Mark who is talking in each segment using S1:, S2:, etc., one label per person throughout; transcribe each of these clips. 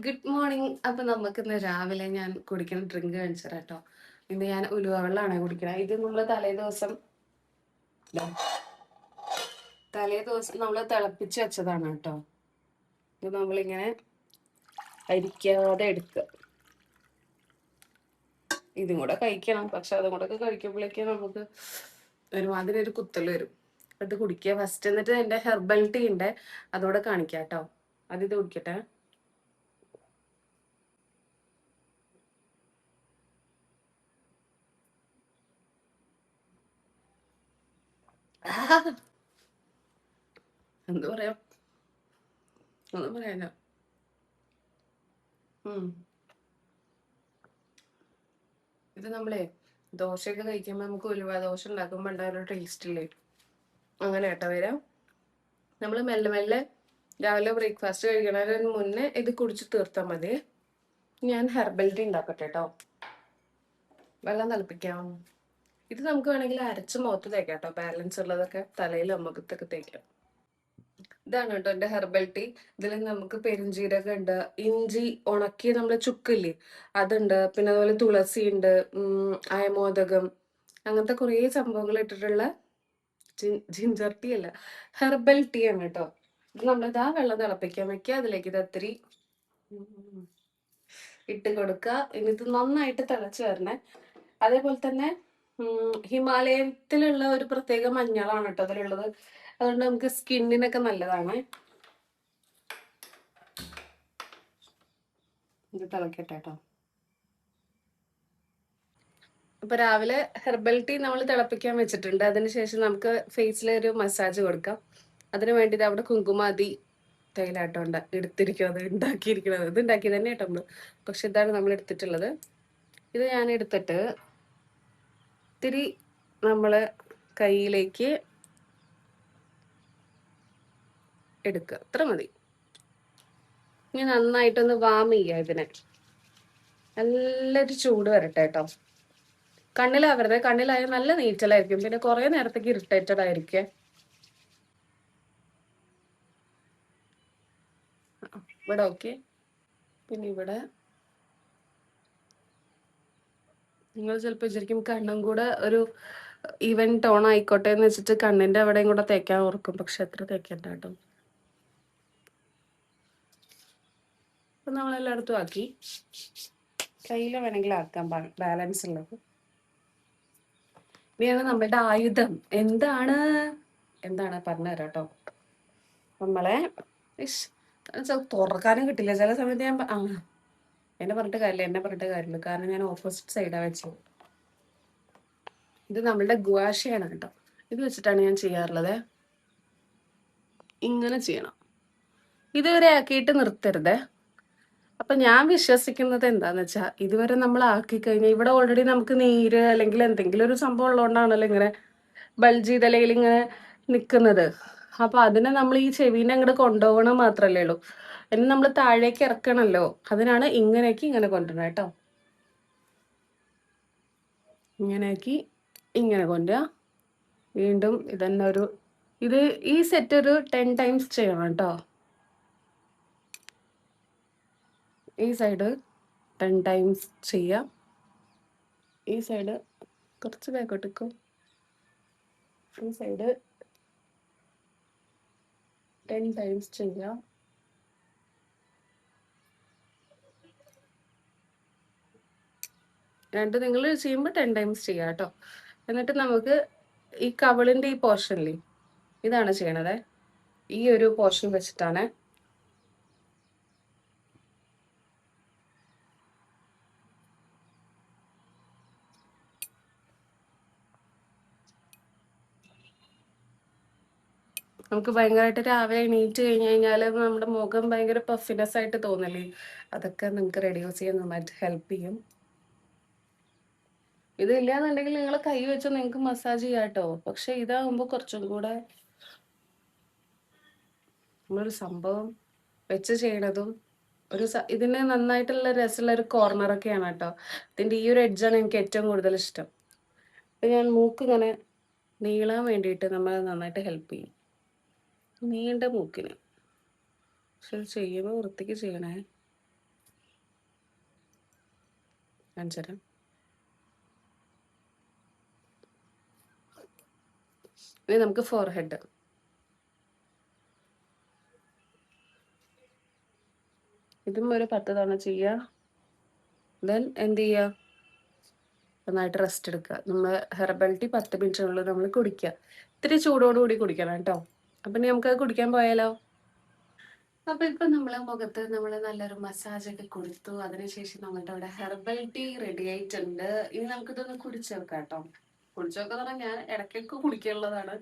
S1: Good morning. അപ്പൊ നമുക്ക് ഇന്ന് രാവിലെ ഞാൻ കുടിക്കുന്ന ഡ്രിങ്ക് കാണിച്ചു തരാം കേട്ടോ. ഇന്ന് ഞാൻ ഉലുവ വെള്ളമാണ് കുടിക്കുന്നത്. ഇത് നമ്മൾ തലേ ദിവസം നമ്മൾ തിളപ്പിച്ച് വെച്ചതാണ് കേട്ടോ. ഇത് നമ്മളിങ്ങനെ അരിക്കാതെ എടുക്കുക. ഇതും കൂടെ കഴിക്കണം, പക്ഷെ അതും കൂടെ ഒക്കെ കഴിക്കുമ്പോഴേക്കും നമുക്ക് ഒരുമാതിരി ഒരു കുത്തൽ വരും. അത് കുടിക്കുക ഫസ്റ്റ്. എന്നിട്ട് എൻ്റെ ഹെർബൽ ടീ ഉണ്ട്, അതോടെ കാണിക്കാം കേട്ടോ. ഇത് കുടിക്കട്ടെ. എന്ത് പറയാം, ഒന്നും പറയാനോ. ഇത് നമ്മളെ ദോശയൊക്കെ കഴിക്കുമ്പോൾ നമുക്ക് ഉലുവ ദോശ ഉണ്ടാക്കുമ്പോൾ ഉണ്ടാകുന്ന ടേസ്റ്റ് ഇല്ലേ, അങ്ങനെ കേട്ടോ വരാം. നമ്മൾ മെല്ലെ മെല്ലെ രാവിലെ ബ്രേക്ക്ഫാസ്റ്റ് കഴിക്കണതിന് മുന്നേ ഇത് കുടിച്ച് തീർത്താൽ മതി. ഞാൻ ഹെർബൽ ടീ ഉണ്ടാക്കട്ടെ കേട്ടോ. വെള്ളം തിളപ്പിക്കാം. ഇത് നമുക്ക് വേണമെങ്കിൽ അരച്ച് മുഖത്ത് തേക്കാം കേട്ടോ. ബാലൻസ് ഉള്ളതൊക്കെ തലയിലും മുഖത്തൊക്കെ തേക്കാം. ഇതാണ് കേട്ടോ എൻ്റെ ഹെർബൽ ടീ. ഇതിൽ നമുക്ക് പെരുംജീരകം ഉണ്ട്, ഇഞ്ചി ഉണക്കി നമ്മളെ ചുക്കില്ലേ അതുണ്ട്, പിന്നെ അതുപോലെ തുളസി ഉണ്ട്, അയമോദകം, അങ്ങനത്തെ കുറേ സംഭവങ്ങൾ ഇട്ടിട്ടുള്ള ജിഞ്ചർ ടീ അല്ല, ഹെർബൽ ടീ ആണ് കേട്ടോ. ഇത് നമ്മളിതാ വെള്ളം തിളപ്പിക്കാൻ വെക്കുക. അതിലേക്ക് ഇത് ഒത്തിരി ഇട്ട് കൊടുക്കുക. എന്നിട്ട് നന്നായിട്ട് തിളച്ച് വരണേ. അതേപോലെ തന്നെ ഹിമാലയത്തിലുള്ള ഒരു പ്രത്യേക മഞ്ഞളാണ് കേട്ടോ അതിലുള്ളത്. അതുകൊണ്ട് നമുക്ക് സ്കിന്നിനൊക്കെ നല്ലതാണ്. ഇത് തിളക്കട്ടെ കേട്ടോ. അപ്പൊ രാവിലെ ഹെർബൽ ടീ നമ്മൾ തിളപ്പിക്കാൻ വെച്ചിട്ടുണ്ട്. അതിനുശേഷം നമുക്ക് ഫേസിൽ ഒരു മസാജ് കൊടുക്കാം. അതിനു വേണ്ടി അവിടെ കുങ്കുമാതി തൈലാട്ടോ എടുത്തിരിക്കുന്നത്, ഉണ്ടാക്കിയിരിക്കുന്നത്. ഇത് ഉണ്ടാക്കി തന്നെ കേട്ടോ നമ്മള്, പക്ഷെ ഇതാണ് നമ്മൾ എടുത്തിട്ടുള്ളത്. ഇത് ഞാൻ എടുത്തിട്ട് ഇത്തിരി നമ്മള് കയ്യിലേക്ക് എടുക്കുക. അത്ര മതി. ഇനി നന്നായിട്ടൊന്ന് വാം ചെയ്യുക. ഇതിനെ നല്ലൊരു ചൂട് വരട്ടെ കേട്ടോ. കണ്ണിലാവരുത്, കണ്ണിലായ നല്ല നീറ്റലായിരിക്കും, പിന്നെ കുറെ നേരത്തേക്ക് ഇറിറ്റേറ്റഡ് ആയിരിക്കും. ഇവിടെ ഓക്കെ. പിന്നെ ഇവിടെ നിങ്ങൾ ചിലപ്പോൾ വിചാരിക്കും കണ്ണും കൂടെ ഒരു ഈവൻ ടോൺ ആയിക്കോട്ടെ എന്ന് വെച്ചിട്ട് കണ്ണിന്റെ അവിടെയും കൂടെ തേക്കാൻ ഓർക്കും, പക്ഷെ എത്ര തേക്കണ്ട കേട്ടോ. അപ്പൊ നമ്മളെല്ലായിടത്തും ആക്കി. കയ്യിൽ വേണമെങ്കിൽ ആക്കാം, ബാലൻസ് ഉള്ളത്. ഇനിയാണ് നമ്മളുടെ ആയുധം. എന്താണ് പറഞ്ഞുതരാം കേട്ടോ. നമ്മളെ തുറക്കാനും കിട്ടില്ല ചില സമയത്ത്. ഞാൻ എന്നെ പറഞ്ഞിട്ട് കാര്യമില്ല, കാരണം ഞാൻ ഓപ്പോസിറ്റ് സൈഡാ വെച്ചത്. ഇത് നമ്മളുടെ ഗുവാഷയാണ് കേട്ടോ. ഇത് വെച്ചിട്ടാണ് ഞാൻ ചെയ്യാറുള്ളത്. ഇങ്ങനെ ചെയ്യണം. ഇതുവരെ ആക്കിയിട്ട് നിർത്തരുത്. അപ്പൊ ഞാൻ വിശ്വസിക്കുന്നത് എന്താന്ന് വെച്ചാൽ, ഇതുവരെ നമ്മൾ ആക്കി കഴിഞ്ഞാൽ ഇവിടെ ഓൾറെഡി നമുക്ക് നീര് അല്ലെങ്കിൽ എന്തെങ്കിലും ഒരു സംഭവം ഉള്ളതുകൊണ്ടാണല്ലോ ഇങ്ങനെ ബൾജ് ചെയ്ത അല്ലെങ്കിൽ ഇങ്ങനെ നിൽക്കുന്നത്. അപ്പൊ അതിനെ നമ്മൾ ഈ ചെവിനെ അങ്ങോട്ട് കൊണ്ടുപോകണം മാത്രല്ലേ ഉള്ളൂ. ഇനി നമ്മൾ താഴേക്ക് ഇറക്കണല്ലോ, അതിനാണ് ഇങ്ങനെയാക്കി ഇങ്ങനെ കൊണ്ടുവരണം കേട്ടോ. ഇങ്ങനെയാക്കി ഇങ്ങനെ കൊണ്ടുവരിക. വീണ്ടും ഇതന്നെ ഇത് ഈ സെറ്റ് ഒരു 10 ടൈംസ് ചെയ്യണം കേട്ടോ. ഈ സൈഡ് 10 ടൈംസ് ചെയ്യാം. ഈ സൈഡ് കുറച്ച് ബാക്കോട്ടേക്കും, ഈ സൈഡ് 10 ടൈംസ് ചെയ്യാം. നിങ്ങൾ ചെയ്യുമ്പോൾ 10 ടൈംസ് ചെയ്യാം കേട്ടോ. എന്നിട്ട് നമുക്ക് ഈ കവിളിന്റെ ഈ പോർഷനില്ലേ, ഇതാണ് ചെയ്യണത്. ഈ ഒരു പോർഷൻ വെച്ചിട്ടാണ്. നമുക്ക് ഭയങ്കരമായിട്ട് രാവിലെ എണീറ്റ് കഴിഞ്ഞ് കഴിഞ്ഞാൽ നമ്മുടെ മുഖം ഭയങ്കര പഫിനെസ് ആയിട്ട് തോന്നില്ലേ, അതൊക്കെ നിങ്ങൾക്ക് റെഡ്യൂസ് ചെയ്യാൻ നന്നായിട്ട് ഹെൽപ്പ് ചെയ്യും. ഇതില്ലാന്നുണ്ടെങ്കിൽ നിങ്ങൾ കൈ വെച്ച് നിങ്ങൾക്ക് മസാജ് ചെയ്യാം കേട്ടോ. പക്ഷെ ഇതാകുമ്പോൾ കുറച്ചും കൂടെ നമ്മളൊരു സംഭവം വെച്ച് ചെയ്യണതും ഇതിന് നന്നായിട്ടുള്ള രസമുള്ള ഒരു കോർണറൊക്കെയാണ് കേട്ടോ. ഇതിൻ്റെ ഈ ഒരു എഡ്ജാണ് എനിക്ക് ഏറ്റവും കൂടുതൽ ഇഷ്ടം. ഞാൻ മൂക്ക് ഇങ്ങനെ നീളാൻ വേണ്ടിയിട്ട് നമ്മൾ നന്നായിട്ട് ഹെൽപ്പ് ചെയ്യും, നീണ്ട മൂക്കിന്. പക്ഷെ ചെയ്യുമ്പോൾ വൃത്തിക്ക് ചെയ്യണേ. കാണിച്ചു തരാം. ഇനി നമുക്ക് ഫോർഹെഡ്. ഇതും ഒരു 10 തവണ ചെയ്യുക. ദെൻ എന്ത് ചെയ്യുക, നന്നായിട്ട് റെസ്റ്റ് എടുക്കുക. നമ്മൾ ഹെർബൽ ടീ 10 മിനിറ്റിനുള്ളിൽ നമ്മൾ കുടിക്കുക. ഇത്തിരി ചൂടോടുകൂടി കുടിക്കണം കേട്ടോ. അപ്പം ഇനി നമുക്കത് കുടിക്കാൻ പോയാലോ? അപ്പൊ ഇപ്പൊ നമ്മളെ മുഖത്ത് നമ്മൾ നല്ലൊരു മസാജ് ഒക്കെ കൊടുത്തു. അതിനുശേഷം നമ്മളുടെ അവിടെ ഹെർബൽ ടീ റെഡി ആയിട്ടുണ്ട്. ഇനി നമുക്കിതൊന്ന് കുടിച്ചു നോക്കാം കേട്ടോ. കുടിച്ചു നോക്കാന്ന് പറഞ്ഞാൽ ഞാൻ ഇടയ്ക്കൊക്കെ കുടിക്കാനുള്ളതാണ്.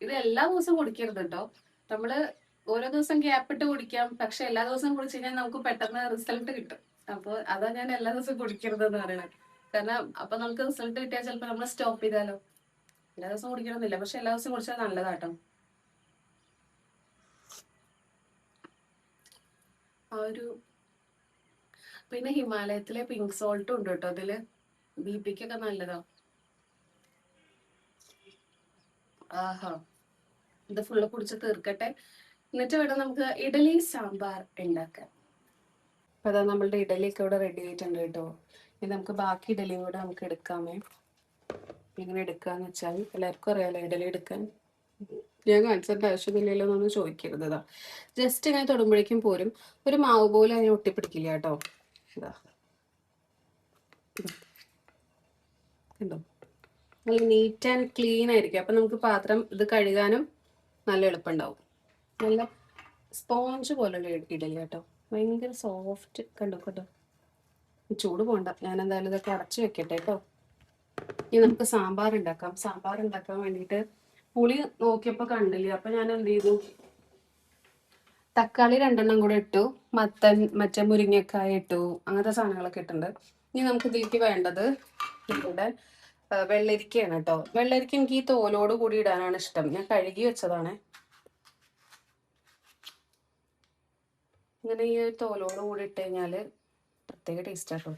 S1: ഇത് എല്ലാ ദിവസവും കുടിക്കരുത് കേട്ടോ. നമ്മള് ഓരോ ദിവസം ഗ്യാപ്പ് ഇട്ട് കുടിക്കാം. പക്ഷെ എല്ലാ ദിവസവും കുടിച്ചു കഴിഞ്ഞാൽ നമുക്ക് പെട്ടെന്ന് റിസൾട്ട് കിട്ടും. അപ്പൊ അതാ ഞാൻ എല്ലാ ദിവസവും കുടിക്കരുത് എന്ന് പറയുന്നത്. കാരണം അപ്പൊ നമുക്ക് റിസൾട്ട് കിട്ടിയാൽ ചിലപ്പോൾ നമ്മൾ സ്റ്റോപ്പ് ചെയ്താലോ. എല്ലാ ദിവസവും കുടിക്കണമെന്നില്ല, പക്ഷെ എല്ലാ ദിവസവും കുടിച്ചാൽ നല്ലതാട്ടോ. ആ ഒരു പിന്നെ ഹിമാലയത്തിലെ പിങ്ക് സോൾട്ടും ഉണ്ട് കേട്ടോ അതില്. ബിപിക്കൊക്കെ നല്ലതാ. ആഹാ, ഇത് ഫുള്ള് കുടിച്ച് തീർക്കട്ടെ. എന്നിട്ട് വേണം നമുക്ക് ഇഡലി സാമ്പാർ ഉണ്ടാക്കാൻ. അപ്പൊ അതാ നമ്മളുടെ ഇഡലിയൊക്കെ ഇവിടെ റെഡി ആയിട്ടുണ്ട് കേട്ടോ. ഇനി നമുക്ക് ബാക്കി ഇഡലിയും കൂടെ നമുക്ക് എടുക്കാമേ. എങ്ങനെ എടുക്കാന്ന് വെച്ചാൽ എല്ലാവർക്കും അറിയാലോ ഇഡലി എടുക്കാൻ. ഞാൻ കാണിച്ചതിന്റെ ആവശ്യമില്ലല്ലോ എന്നൊന്നും ചോദിക്കരുതാ. ജസ്റ്റ് ഇങ്ങനെ തൊടുമ്പോഴേക്കും പോരും. ഒരു മാവ് പോലെ അതിനെ ഒട്ടിപ്പിടിക്കില്ല കേട്ടോ. ഇതാ കണ്ടോ, നല്ല നീറ്റ് ആൻഡ് ക്ലീൻ ആയിരിക്കും. അപ്പൊ നമുക്ക് പാത്രം ഇത് കഴുകാനും നല്ല എളുപ്പമുണ്ടാവും. നല്ല സ്പോഞ്ച് പോലുള്ള ഇഡലി കേട്ടോ, ഭയങ്കര സോഫ്റ്റ്. കണ്ടോ കേട്ടോ, ചൂട് പോണ്ട. ഞാൻ എന്തായാലും ഇതൊക്കെ അടച്ചു വെക്കട്ടെ കേട്ടോ. ഇനി നമുക്ക് സാമ്പാർ ഉണ്ടാക്കാം. സാമ്പാർ ഉണ്ടാക്കാൻ വേണ്ടിയിട്ട് പുളി നോക്കിയപ്പോ കണ്ടില്ല. അപ്പൊ ഞാൻ എന്ത് ചെയ്തു, തക്കാളി 2 കൂടെ ഇട്ടു, മറ്റേ മുരിങ്ങക്കായ ഇട്ടു, അങ്ങനത്തെ സാധനങ്ങളൊക്കെ ഇട്ടുണ്ട്. ഇനി നമുക്ക് ഇതിലേക്ക് വേണ്ടത് ഇവിടെ വെള്ളരിക്കയാണ് കേട്ടോ. വെള്ളരിക്ക എനിക്ക് ഈ തോലോട് കൂടി ഇടാനാണ് ഇഷ്ടം. ഞാൻ കഴുകി വെച്ചതാണ്. ഇങ്ങനെ ഈ തോലോട് കൂടി ഇട്ട് കഴിഞ്ഞാല് പ്രത്യേക ടേസ്റ്റ് ആട്ടോ.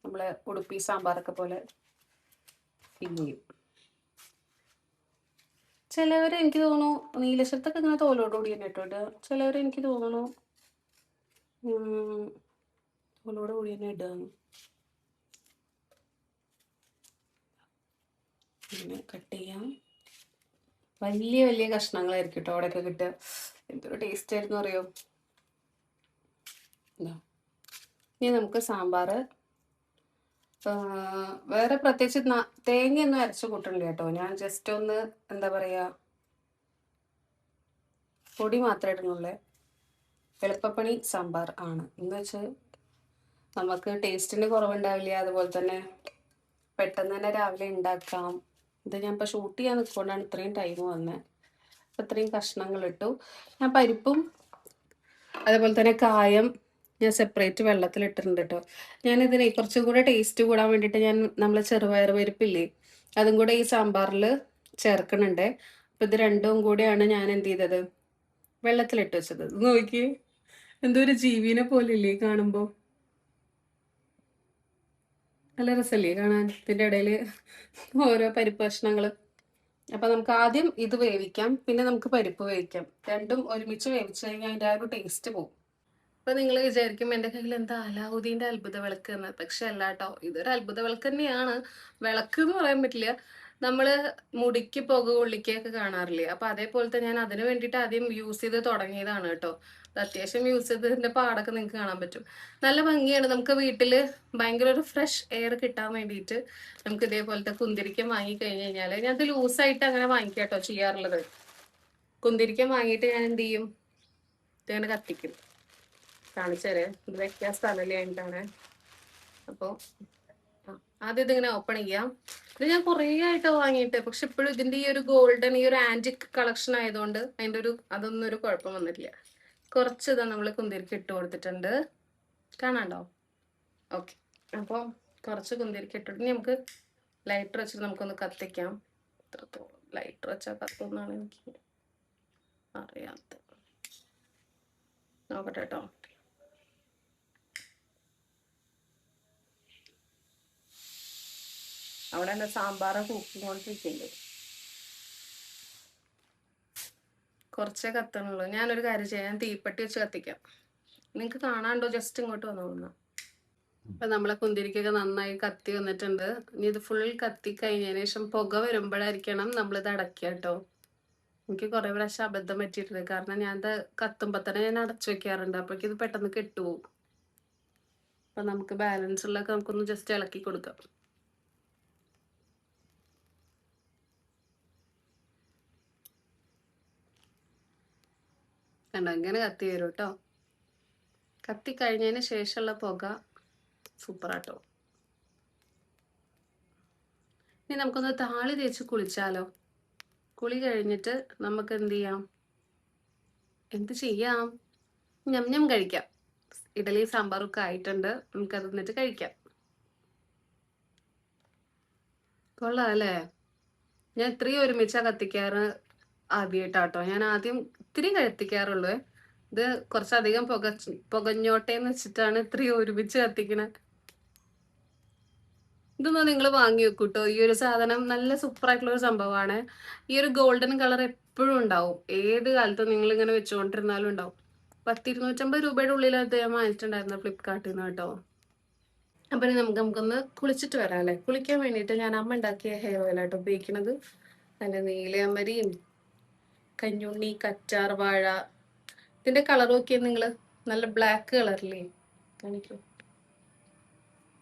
S1: നമ്മളെ ഉടുപ്പി സാമ്പാറൊക്കെ പോലെ ഫീൽ ചെയ്യും. ചിലവർ എനിക്ക് തോന്നുന്നു നീലശത്തൊക്കെ ഇങ്ങനെ തോലോട് കൂടി തന്നെ ഇട്ടോട്ട്. ചിലവർ എനിക്ക് തോന്നുന്നു തോലോട് കൂടി തന്നെ ഇടുകയാണ്. ഇങ്ങനെ കട്ട് ചെയ്യാം. വലിയ വലിയ കഷ്ണങ്ങളായിരിക്കും കേട്ടോ അവിടെയൊക്കെ കിട്ടുക. എന്തൊരു ടേസ്റ്റ് ആയിരുന്നു അറിയോ. ഇനി നമുക്ക് സാമ്പാർ വേറെ പ്രത്യേകിച്ച് തേങ്ങയൊന്നും അരച്ചു കൂട്ടണില്ല കേട്ടോ. ഞാൻ ജസ്റ്റ് ഒന്ന് എന്താ പറയാ, പൊടി മാത്രമേ ഇടുന്നുള്ളേ. എളുപ്പപ്പണി സാമ്പാർ ആണ് എന്ന് വെച്ചാൽ നമുക്ക് ടേസ്റ്റിന് കുറവുണ്ടാവില്ല. അതുപോലെ തന്നെ പെട്ടെന്ന് തന്നെ രാവിലെ ഉണ്ടാക്കാം. ഇത് ഞാൻ ഇപ്പോൾ ഷൂട്ട് ചെയ്യാൻ നിൽക്കൊണ്ടാണ് ഇത്രയും ടൈം വന്നത്. അപ്പം ഇത്രയും കഷ്ണങ്ങൾ ഇട്ടു. ഞാൻ പരിപ്പും അതുപോലെ തന്നെ കായം ഞാൻ സെപ്പറേറ്റ് വെള്ളത്തിലിട്ടിട്ടുണ്ട് കേട്ടോ. ഞാനിതിനെ കുറച്ചും കൂടെ ടേസ്റ്റ് കൂടാൻ വേണ്ടിയിട്ട് ഞാൻ നമ്മളെ ചെറുപയർ പരിപ്പില്ലേ, അതും കൂടെ ഈ സാമ്പാറിൽ ചേർക്കണുണ്ട്. അപ്പം ഇത് രണ്ടും കൂടെയാണ് ഞാൻ എന്ത് ചെയ്തത്, വെള്ളത്തിലിട്ട് വെച്ചത്. നോക്കി എന്തോ ഒരു ജീവിനെ പോലെ ഇല്ലേ കാണുമ്പോൾ. നല്ല രസമല്ലേ കാണാൻ, ഇതിൻ്റെ ഇടയിൽ ഓരോ പരിപ്പ് കഷ്ണങ്ങൾ. അപ്പം നമുക്ക് ആദ്യം ഇത് വേവിക്കാം, പിന്നെ നമുക്ക് പരിപ്പ് വേവിക്കാം. രണ്ടും ഒരുമിച്ച് വേവിച്ച് കഴിഞ്ഞാൽ അതിൻ്റെ ആ ഒരു ടേസ്റ്റ് പോകും. അപ്പൊ നിങ്ങൾ വിചാരിക്കും എന്റെ കയ്യിൽ എന്താ അലാവുദ്ദീന്റെ അത്ഭുത വിളക്ക് എന്ന്. പക്ഷെ അല്ല കേട്ടോ, ഇതൊരു അത്ഭുത വിളക്ക് തന്നെയാണ്. വിളക്ക് എന്ന് പറയാൻ പറ്റില്ല. നമ്മള് മുടിക്ക് പുക കൊള്ളിക്കൊക്കെ കാണാറില്ലേ, അപ്പൊ അതേപോലത്തെ ഞാൻ അതിന് വേണ്ടിയിട്ട് ആദ്യം യൂസ് ചെയ്ത് തുടങ്ങിയതാണ് കേട്ടോ. അത്യാവശ്യം യൂസ് ചെയ്തതിന്റെ പാടൊക്കെ നിങ്ങൾക്ക് കാണാൻ പറ്റും. നല്ല ഭംഗിയാണ്. നമുക്ക് വീട്ടില് ഭയങ്കര ഒരു ഫ്രഷ് എയർ കിട്ടാൻ വേണ്ടിയിട്ട് നമുക്ക് ഇതേപോലത്തെ കുന്തിരിക്കം വാങ്ങി കഴിഞ്ഞ് കഴിഞ്ഞാല്, ഞാൻ ഇത് ലൂസായിട്ട് അങ്ങനെ വാങ്ങിക്കാം കേട്ടോ ചെയ്യാറുള്ളത്. കുന്തിരിക്കം വാങ്ങിയിട്ട് ഞാൻ എന്ത് ചെയ്യും, ഇതങ്ങനെ കത്തിക്കും. കാണിച്ചു തരാം. ഇത് വെക്കാൻ സ്ഥലമല്ലേ ആയിട്ടാണ്. അപ്പോൾ ആദ്യം ഇതിങ്ങനെ ഓപ്പൺ ചെയ്യാം. ഇത് ഞാൻ കുറേ ആയിട്ട് വാങ്ങിയിട്ട്, പക്ഷെ ഇപ്പോഴും ഇതിന്റെ ഈ ഒരു ഗോൾഡൻ ഈ ഒരു ആന്റിക് കളക്ഷൻ ആയതുകൊണ്ട് അതിന്റെ ഒരു അതൊന്നും ഒരു കുഴപ്പം വന്നിട്ടില്ല. കുറച്ച് ഇതാ നമ്മൾ കുന്തിരിക്ക ഇട്ട് കൊടുത്തിട്ടുണ്ട്, കാണാണ്ടോ? ഓക്കെ. അപ്പോൾ കുറച്ച് കുന്തിരിക്ക ഇട്ടിട്ട് നമുക്ക് ലൈറ്റർ വെച്ചിട്ട് നമുക്കൊന്ന് കത്തിക്കാം. എത്രത്തോളം ലൈറ്റർ വെച്ചാൽ കത്തുമെന്നാണ് എനിക്ക് അറിയാത്തത്. നോക്കട്ടെ കേട്ടോ. അവിടെ എൻ്റെ സാമ്പാറ് കൂക്കിക്കൊണ്ടിരിക്കുന്നുണ്ട്. കുറച്ചേ കത്തണുള്ളൂ. ഞാനൊരു കാര്യം ചെയ്യാം, ഞാൻ തീപ്പെട്ടി വെച്ച് കത്തിക്കാം. നിങ്ങൾക്ക് കാണാണ്ടോ? ജസ്റ്റ് ഇങ്ങോട്ട് വന്നു. അപ്പൊ നമ്മളെ കുന്തിരിക്കൊക്കെ നന്നായി കത്തി വന്നിട്ടുണ്ട്. ഇനി ഇത് ഫുൾ കത്തി കഴിഞ്ഞതിന് ശേഷം പുക വരുമ്പോഴായിരിക്കണം നമ്മളിത് അടയ്ക്കുക കേട്ടോ. എനിക്ക് കുറെ പ്രാവശ്യം അബദ്ധം പറ്റിയിട്ടുണ്ട്. കാരണം ഞാനത് കത്തുമ്പോ തന്നെ ഞാൻ അടച്ചു വെക്കാറുണ്ട്. അപ്പോഴേക്കും ഇത് പെട്ടെന്ന് കെട്ടുപോകും. അപ്പൊ നമുക്ക് ബാലൻസ് ഉള്ളതൊക്കെ നമുക്കൊന്ന് ജസ്റ്റ് ഇളക്കി കൊടുക്കാം. കണ്ടോ, ഇങ്ങനെ കത്തി വരും കേട്ടോ. കത്തി കഴിഞ്ഞതിന് ശേഷമുള്ള പുക സൂപ്പറാട്ടോ. ഇനി നമുക്കൊന്ന് താളി തേച്ച് കുളിച്ചാലോ. കുളി കഴിഞ്ഞിട്ട് നമുക്ക് എന്ത് ചെയ്യാം, ഞം കഴിക്കാം. ഇഡലി സാമ്പാറൊക്കെ ആയിട്ടുണ്ട്, നമുക്കത് എന്നിട്ട് കഴിക്കാം. കൊള്ളാം അല്ലേ? ഞാൻ ഇത്രയും ഒരുമിച്ചാ കത്തിക്കാറ് ആദ്യമായിട്ടാട്ടോ. ഞാൻ ആദ്യം ഇത്തിരി കത്തിക്കാറുള്ളൂ. ഇത് കുറച്ചധികം പുകഞ്ഞോട്ടേന്ന് വെച്ചിട്ടാണ് ഇത്രയും ഒരുമിച്ച് കത്തിക്കണത്. ഇതൊന്നും നിങ്ങൾ വാങ്ങി വെക്കൂട്ടോ. ഈ ഒരു സാധനം നല്ല സൂപ്പർ ആയിട്ടുള്ള ഒരു സംഭവമാണ്. ഈ ഒരു ഗോൾഡൻ കളർ എപ്പോഴും ഉണ്ടാവും. ഏത് കാലത്തും നിങ്ങൾ ഇങ്ങനെ വെച്ചുകൊണ്ടിരുന്നാലും ഉണ്ടാവും. 250 രൂപയുടെ ഉള്ളിൽ അത് ഞാൻ വാങ്ങിച്ചിട്ടുണ്ടായിരുന്നു ഫ്ലിപ്കാർട്ടിൽ നിന്ന് കേട്ടോ. അപ്പൊ നമുക്കൊന്ന് കുളിച്ചിട്ട് വരാം അല്ലെ. കുളിക്കാൻ വേണ്ടിയിട്ട് ഞാൻ അമ്മ ഉണ്ടാക്കിയ ഹെയർ ഓയിലാട്ടോ ഉപയോഗിക്കുന്നത്. അതിന്റെ നീലയമരിയും കഞ്ഞുണ്ണി, കറ്റാർ വാഴ, ഇതിന്റെ കളർ നോക്കിയാൽ നിങ്ങള് നല്ല ബ്ലാക്ക് കളറില്ലേ, കാണിക്കൂ.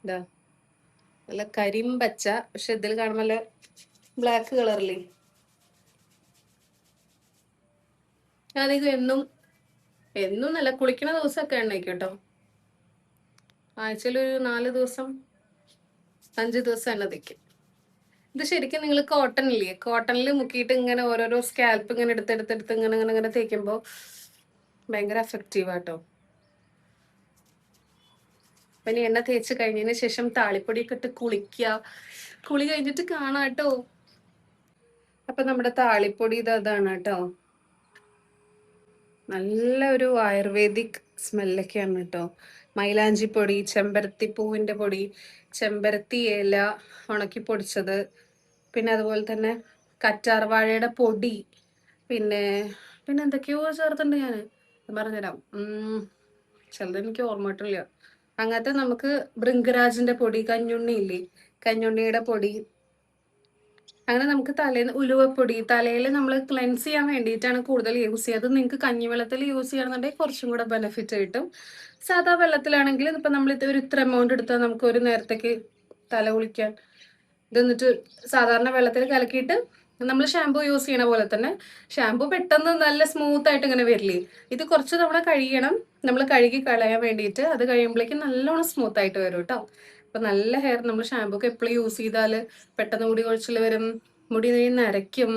S1: ഇതാ നല്ല കരിമ്പച്ച, പക്ഷെ ഇതിൽ കാണുമ്പോൾ നല്ല ബ്ലാക്ക് കളറില്ലേ. അധികം എന്നും നല്ല കുളിക്കണ ദിവസമൊക്കെ എണ്ണയ്ക്ക് കേട്ടോ. ആഴ്ചയിൽ ഒരു 4 ദിവസം 5 ദിവസം എണ്ണ തേക്കും. ഇത് ശരിക്കും നിങ്ങൾ കോട്ടൺ ഇല്ലേ, കോട്ടണിൽ മുക്കിയിട്ട് ഇങ്ങനെ ഓരോരോ സ്കാൽപ്പ് ഇങ്ങനെ എടുത്തെടുത്തെടുത്ത് ഇങ്ങനെ തേക്കുമ്പോൾ ഭയങ്കര എഫക്റ്റീവ് ആട്ടോ. അപ്പൊ ഇനി എണ്ണ തേച്ച് കഴിഞ്ഞതിന് ശേഷം താളിപ്പൊടിയൊക്കെ ഇട്ട് കുളിക്കുക. കുളി കഴിഞ്ഞിട്ട് കാണാട്ടോ. അപ്പൊ നമ്മുടെ താളിപ്പൊടി അതാണ് കേട്ടോ. നല്ല ഒരു ആയുർവേദിക് സ്മെല്ലൊക്കെയാണ് കേട്ടോ. മൈലാഞ്ചിപ്പൊടി, ചെമ്പരത്തി പൂവിന്റെ പൊടി, ചെമ്പരത്തി ഇല ഉണക്കി പൊടിച്ചത്, പിന്നെ അതുപോലെ തന്നെ കറ്റാർവാഴയുടെ പൊടി, പിന്നെ എന്തൊക്കെയോ ചേർത്തിട്ടുണ്ട്. ഞാൻ പറഞ്ഞുതരാം. ചിലത് എനിക്ക് ഓർമ്മ കിട്ടില്ല. അങ്ങനത്തെ നമുക്ക് ഭൃംഗരാജിന്റെ പൊടി, കഞ്ഞുണ്ണി ഇല്ലേ, കഞ്ഞുണ്ണിയുടെ പൊടി, അങ്ങനെ നമുക്ക് തലേന്ന് ഉലുവപ്പൊടി, തലയിൽ നമ്മൾ ക്ലെൻസ് ചെയ്യാൻ വേണ്ടിയിട്ടാണ് കൂടുതൽ യൂസ് ചെയ്യുക. അത് നിങ്ങൾക്ക് കഞ്ഞിവെള്ളത്തിൽ യൂസ് ചെയ്യണമെന്നുണ്ടെങ്കിൽ കുറച്ചും കൂടെ ബെനിഫിറ്റ് കിട്ടും. സാധാ വെള്ളത്തിലാണെങ്കിൽ ഇപ്പം നമ്മൾ ഒരു ഇത്ര എമൗണ്ട് എടുത്താൽ നമുക്ക് ഒരു നേരത്തേക്ക് തല കുളിക്കാൻ. ഇത് എന്നിട്ട് സാധാരണ വെള്ളത്തിൽ കലക്കിയിട്ട് നമ്മൾ ഷാമ്പു യൂസ് ചെയ്യണ പോലെ തന്നെ, ഷാമ്പു പെട്ടെന്ന് നല്ല സ്മൂത്ത് ആയിട്ട് ഇങ്ങനെ വരില്ലേ, ഇത് കുറച്ച് തവണ കഴിയണം നമ്മൾ കഴുകി കളയാൻ വേണ്ടിയിട്ട്. അത് കഴിയുമ്പോഴേക്കും നല്ലോണം സ്മൂത്ത് ആയിട്ട് വരും കേട്ടോ. അപ്പൊ നല്ല ഹെയർ നമ്മൾ ഷാമ്പു ഒക്കെ എപ്പോഴും യൂസ് ചെയ്താൽ പെട്ടെന്ന് മുടി കൊഴിച്ചിൽ വരും, മുടി നരയ്ക്കും,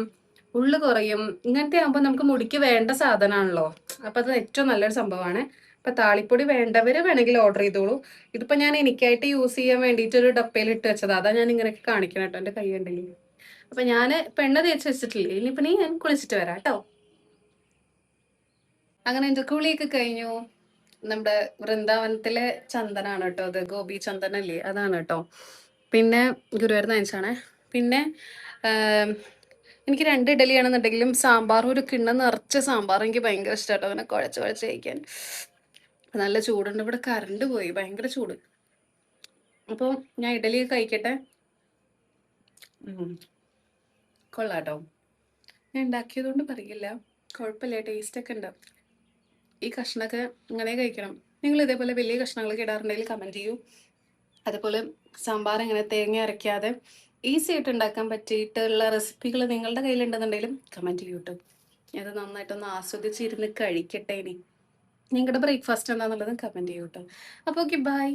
S1: ഉള്ളു കുറയും. ഇങ്ങനത്തെ ആകുമ്പോൾ നമുക്ക് മുടിക്ക് വേണ്ട സാധനമാണല്ലോ. അപ്പൊ അത് ഏറ്റവും നല്ലൊരു സംഭവമാണ്. അപ്പൊ താളിപ്പൊടി വേണ്ടവര് വേണമെങ്കിൽ ഓർഡർ ചെയ്തോളൂ. ഇതിപ്പോ ഞാൻ എനിക്കായിട്ട് യൂസ് ചെയ്യാൻ വേണ്ടിയിട്ട് ഒരു ഡപ്പയിൽ ഇട്ട് വെച്ചത്. അതാ ഞാൻ ഇങ്ങനെയൊക്കെ കാണിക്കണം കേട്ടോ, എന്റെ കൈ ഉണ്ടെങ്കിൽ. അപ്പൊ ഞാൻ പെണ്ണ തേച്ച് വെച്ചിട്ടില്ലേ, ഇനിയിപ്പോ ഞാൻ കുളിച്ചിട്ട് വരാം കേട്ടോ. അങ്ങനെ എന്റെ കുളിയൊക്കെ കഴിഞ്ഞു. നമ്മുടെ വൃന്ദാവനത്തിലെ ചന്ദനാണ് കേട്ടോ അത്. ഗോപി ചന്ദനല്ലേ, അതാണ് കേട്ടോ. പിന്നെ ഗുരുവായൂർ നയിച്ചാണേ. പിന്നെ എനിക്ക് 2 ഇഡലിയാണെന്നുണ്ടെങ്കിലും സാമ്പാർ, ഒരു കിണ്ണം നിറച്ച സാമ്പാർ എനിക്ക് ഭയങ്കര ഇഷ്ടമാട്ടോ. അങ്ങനെ കുഴച്ച് കഴിക്കാൻ. നല്ല ചൂടുണ്ട്. ഇവിടെ കറണ്ട് പോയി, ഭയങ്കര ചൂട്. അപ്പോൾ ഞാൻ ഇഡലി കഴിക്കട്ടെ. കൊള്ളാട്ടോ. ഞാൻ ഉണ്ടാക്കിയതുകൊണ്ട് പറയില്ല, കുഴപ്പമില്ല, ടേസ്റ്റ് ഒക്കെ ഉണ്ട്. ഈ കഷ്ണമൊക്കെ ഇങ്ങനെ കഴിക്കണം. നിങ്ങൾ ഇതേപോലെ വലിയ കഷ്ണങ്ങളൊക്കെ ഇടാറുണ്ടെങ്കിൽ കമൻറ്റ് ചെയ്യൂ. അതുപോലെ സാമ്പാർ ഇങ്ങനെ തേങ്ങ അരയ്ക്കാതെ ഈസി ആയിട്ട് ഉണ്ടാക്കാൻ പറ്റിയിട്ടുള്ള റെസിപ്പികൾ നിങ്ങളുടെ കയ്യിലുണ്ടെന്നുണ്ടെങ്കിലും കമൻറ്റ് ചെയ്യൂ കേട്ടോ. അത് നന്നായിട്ടൊന്ന് ആസ്വദിച്ചിരുന്ന് കഴിക്കട്ടെ. ഇനി നിങ്ങളുടെ ബ്രേക്ക്ഫാസ്റ്റ് എന്താണെന്നുള്ളത് കമൻറ്റ് ചെയ്യൂ കേട്ടോ. അപ്പോൾ ഓക്കെ, ബൈ.